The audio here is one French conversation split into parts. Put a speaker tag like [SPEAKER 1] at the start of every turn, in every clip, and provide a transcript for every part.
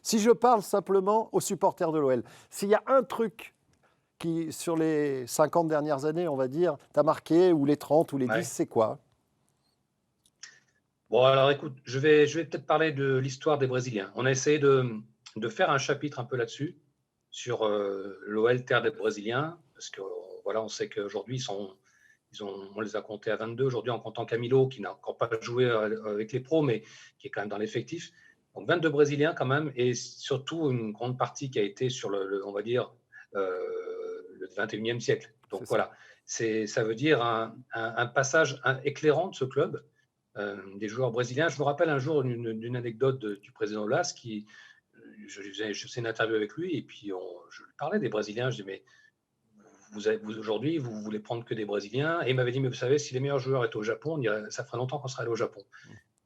[SPEAKER 1] Si je parle simplement aux supporters de l'OL, s'il y a un truc qui, sur les 50 dernières années, on va dire, t'a marqué, ou les 30 ou les 10,
[SPEAKER 2] Ouais.
[SPEAKER 1] c'est quoi?
[SPEAKER 2] Bon, alors écoute, je vais peut-être parler de l'histoire des Brésiliens. On a essayé de faire un chapitre un peu là-dessus, sur l'OL, terre des Brésiliens, parce que voilà, on sait qu'aujourd'hui, on les a comptés à 22. Aujourd'hui, en comptant Camilo, qui n'a encore pas joué avec les pros, mais qui est quand même dans l'effectif. Donc 22 Brésiliens quand même, et surtout une grande partie qui a été sur on va dire, le 21e siècle.
[SPEAKER 1] C'est
[SPEAKER 2] Donc
[SPEAKER 1] ça.
[SPEAKER 2] voilà, ça veut dire un passage éclairant de ce club, des joueurs brésiliens. Je me rappelle un jour d'une anecdote du président Olas qui, je faisais une interview avec lui et puis je lui parlais des Brésiliens. Je dis mais aujourd'hui, vous voulez prendre que des Brésiliens. Et il m'avait dit mais vous savez, si les meilleurs joueurs étaient au Japon, ça ferait longtemps qu'on serait allé au Japon.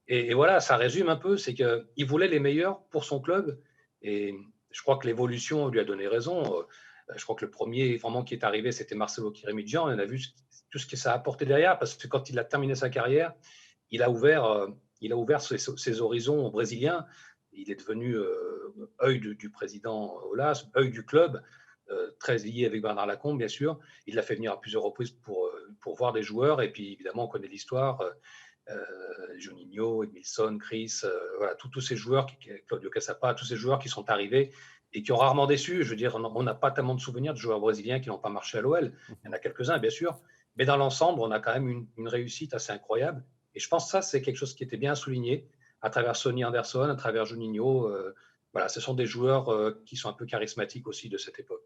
[SPEAKER 2] Et voilà, ça résume un peu, c'est qu'il voulait les meilleurs pour son club. Et je crois que l'évolution lui a donné raison. Je crois que le premier vraiment qui est arrivé, c'était Marcelo Kirimidzian. On a vu tout ce que ça a apporté derrière, parce que quand il a terminé sa carrière, il a ouvert, ses horizons brésiliens. Il est devenu œil du président Olas, œil du club, très lié avec Bernard Lacombe, bien sûr. Il l'a fait venir à plusieurs reprises pour voir des joueurs. Et puis, évidemment, on connaît l'histoire. Juninho, Edmilson, Chris, voilà, tous ces joueurs, Claudio Cassapa, tous ces joueurs qui sont arrivés et qui ont rarement déçu. Je veux dire, on n'a pas tellement de souvenirs de joueurs brésiliens qui n'ont pas marché à l'OL. Il y en a quelques-uns, bien sûr. Mais dans l'ensemble, on a quand même une réussite assez incroyable. Et je pense que ça, c'est quelque chose qui était bien souligné à travers Sonny Anderson, à travers Juninho. Voilà, ce sont des joueurs qui sont un peu charismatiques aussi de cette époque.